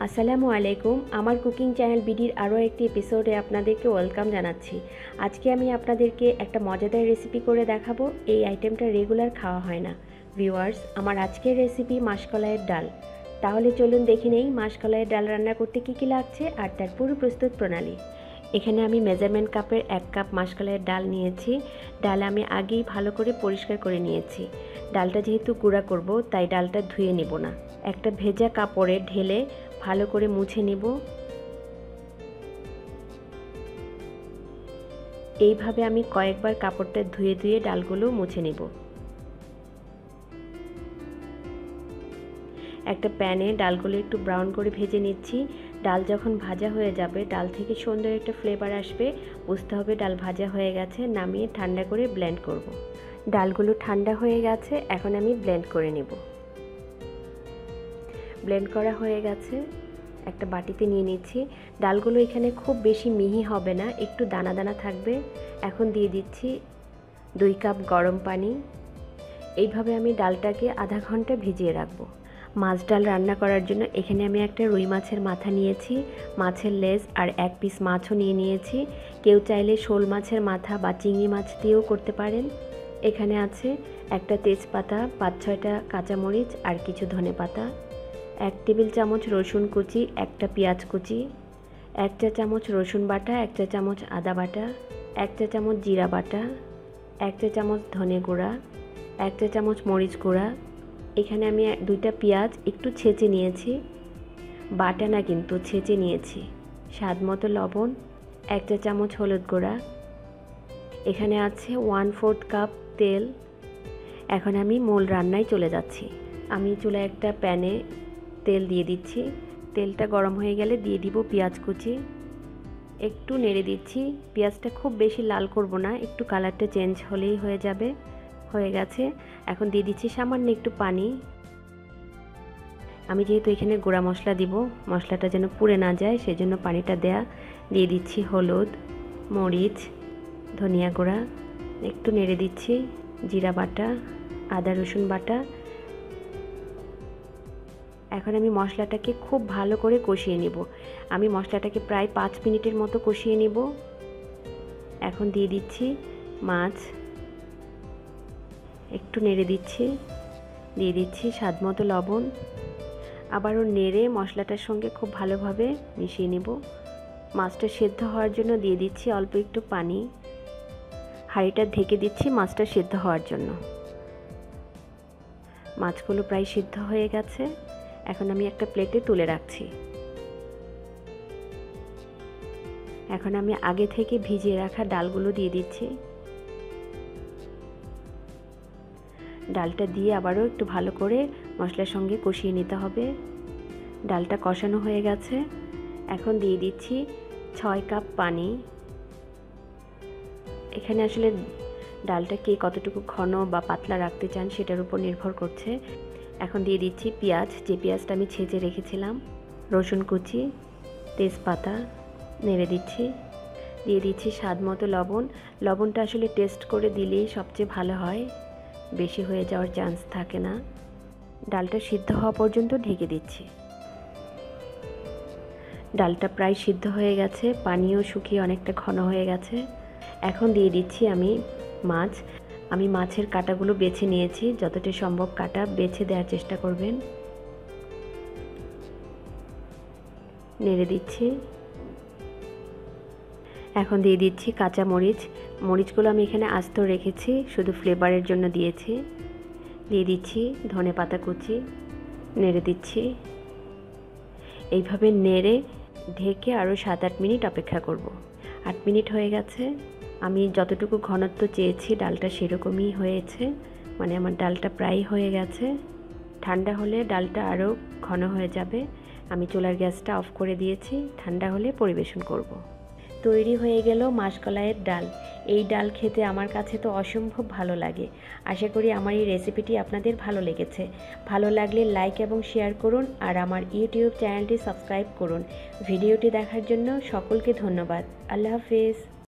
আসসালামু আলাইকুম। আমার কুকিং চ্যানেল বিডির আরও একটি এপিসোডে আপনাদেরকে ওয়েলকাম জানাচ্ছি। আজকে আমি আপনাদেরকে একটা মজাদার রেসিপি করে দেখাবো। এই আইটেমটা রেগুলার খাওয়া হয় না। ভিউয়ার্স, আমার আজকের রেসিপি মাসকলাইয়ের ডাল। তাহলে চলুন দেখে নেই মাসকলাইয়ের ডাল রান্না করতে কী কী লাগছে আর তার পুরো প্রস্তুত প্রণালী। এখানে আমি মেজারমেন্ট কাপের 1 কাপ মাসকলাইয়ের ডাল নিয়েছি। ডাল আমি আগেই ভালো করে পরিষ্কার করে নিয়েছি। ডালটা যেহেতু গুঁড়া করব তাই ডালটা ধুয়ে নেব না। একটা ভেজা কাপড়ে ঢেলে ভালো করে মুছে নিব। এইভাবে আমি কয়েকবার কাপড়টা ধুয়ে ধুয়ে ডালগুলো মুছে নিব। একটা প্যানে ডালগুলো একটু ব্রাউন করে ভেজে নিচ্ছি। ডাল যখন ভাজা হয়ে যাবে, ডাল থেকে সুন্দর একটা ফ্লেভার আসবে, বুঝতে হবে ডাল ভাজা হয়ে গেছে। নামিয়ে ঠান্ডা করে ব্লেন্ড করব। ডালগুলো ঠান্ডা হয়ে গেছে, এখন আমি ব্লেন্ড করে নেব। ব্লেন্ড করা হয়ে গেছে, একটা বাটিতে নিয়ে নিচ্ছি। ডালগুলো এখানে খুব বেশি মিহি হবে না, একটু দানা দানা থাকবে। এখন দিয়ে দিচ্ছি 2 কাপ গরম পানি। এইভাবে আমি ডালটাকে আধা ঘন্টা ভিজিয়ে রাখবো। মাছ ডাল রান্না করার জন্য এখানে আমি একটা রুই মাছের মাথা নিয়েছি, মাছের লেজ আর 1 পিস মাছও নিয়েছি। কেউ চাইলে শোল মাছের মাথা বা চিংড়ি মাছ দিয়েও করতে পারেন। এখানে আছে একটা তেজপাতা, 5-6টা কাঁচামরিচ আর কিছু ধনেপাতা, 1 টেবিল চামচ রসুন কুচি, একটা পেঁয়াজ কুচি, 1 চা চামচ রসুন বাটা, 1 চা চামচ আদা বাটা, 1 চা চামচ জিরা বাটা, 1 চা চামচ ধনে গুঁড়া, 1 চা চামচ মরিচ গুঁড়া। এখানে আমি 2টা পেঁয়াজ একটু ছেঁচে নিয়েছি, বাটা না কিন্তু ছেঁচে নিয়েছি। স্বাদ মতো লবণ, 1 চা চামচ হলুদ গুঁড়া। এখানে আছে 1/4 কাপ তেল। এখন আমি মূল রান্নায় চলে যাচ্ছি। আমি চুলায় একটা প্যানে তেল দিয়ে দিচ্ছি। তেলটা গরম হয়ে গেলে দিয়ে দিব পেঁয়াজ কুচি। একটু নেড়ে দিচ্ছি। পেঁয়াজটা খুব বেশি লাল করব না, একটু কালারটা চেঞ্জ হলেই হয়ে যাবে। হয়ে গেছে, এখন দিয়ে দিচ্ছি সামান্য একটু পানি। আমি যেহেতু এখানে গুঁড়া মশলা দিব, মশলাটা যেন পুড়ে না যায় সেজন্য পানিটা দেয়া। দিয়ে দিচ্ছি হলুদ, মরিচ, ধনিয়া গুঁড়া। একটু নেড়ে দিচ্ছি জিরা বাটা, আদা রসুন বাটা। এখন আমি মশলাটাকে খুব ভালো করে কষিয়ে নেব। আমি মশলাটাকে প্রায় 5 মিনিটের মতো কষিয়ে নেব। এখন দিয়ে দিচ্ছি মাছ, একটু নেড়ে দিচ্ছি। দিয়ে দিচ্ছি স্বাদ মতো লবণ। আবারও নেড়ে মশলাটার সঙ্গে খুব ভালোভাবে মিশিয়ে নেব। মাছটা সেদ্ধ হওয়ার জন্য দিয়ে দিচ্ছি অল্প একটু পানি। হাঁড়িটা ঢেকে দিচ্ছি মাছটা সেদ্ধ হওয়ার জন্য। মাছগুলো প্রায় সিদ্ধ হয়ে গেছে। এখন আমি একটা প্লেটে তুলে রাখছি। এখন আমি আগে থেকে ভিজিয়ে রাখা ডালগুলো দিয়ে দিচ্ছি। ডালটা দিয়ে আবারও একটু ভালো করে মশলার সঙ্গে কষিয়ে নিতে হবে। ডালটা কষানো হয়ে গেছে। এখন দিয়ে দিচ্ছি 6 কাপ পানি। এখানে আসলে ডালটা কে কতটুকু ঘন বা পাতলা রাখতে চান সেটার উপর নির্ভর করছে। এখন দিয়ে দিচ্ছি পেঁয়াজ, যে পেঁয়াজটা আমি ছেঁচে রেখেছিলাম, রসুন কুচি, তেজপাতা। নেড়ে দিচ্ছি। দিয়ে দিচ্ছি স্বাদ মতো লবণ। লবণটা আসলে টেস্ট করে দিলেই সবচেয়ে ভালো হয়, বেশি হয়ে যাওয়ার চান্স থাকে না। ডালটা সিদ্ধ হওয়া পর্যন্ত ঢেকে দিচ্ছি। ডালটা প্রায় সিদ্ধ হয়ে গেছে, পানিও শুকিয়ে অনেকটা ঘন হয়ে গেছে। এখন দিয়ে দিচ্ছি আমি মাছ। আমি মাছের কাঁটাগুলো বেছে নিয়েছি, যতটা সম্ভব কাঁটা বেছে দেওয়ার চেষ্টা করবেন। নেড়ে দিচ্ছি। এখন দিয়ে দিচ্ছি কাঁচা মরিচ। মরিচগুলো আমি এখানে আস্ত রেখেছি, শুধু ফ্লেভারের জন্য দিয়েছি। দিয়ে দিচ্ছি ধনেপাতা কুচি। নেড়ে দিচ্ছি। এইভাবে নেড়ে ঢেকে আরও 7-8 মিনিট অপেক্ষা করব। 8 মিনিট হয়ে গেছে। আমি যতটুকু ঘনত্ব চেয়েছি ডালটা সেরকমই হয়েছে, মানে আমার ডালটা প্রায় হয়ে গেছে। ঠান্ডা হলে ডালটা আরও ঘন হয়ে যাবে। আমি চুলার গ্যাসটা অফ করে দিয়েছি, ঠান্ডা হলে পরিবেশন করব। তৈরি হয়ে গেল মাসকলাইয়ের ডাল। এই ডাল খেতে আমার কাছে তো অসম্ভব ভালো লাগে। আশা করি আমার এই রেসিপিটি আপনাদের ভালো লেগেছে। ভালো লাগলে লাইক এবং শেয়ার করুন আর আমার ইউটিউব চ্যানেলটি সাবস্ক্রাইব করুন। ভিডিওটি দেখার জন্য সকলকে ধন্যবাদ। আল্লাহ হাফেজ।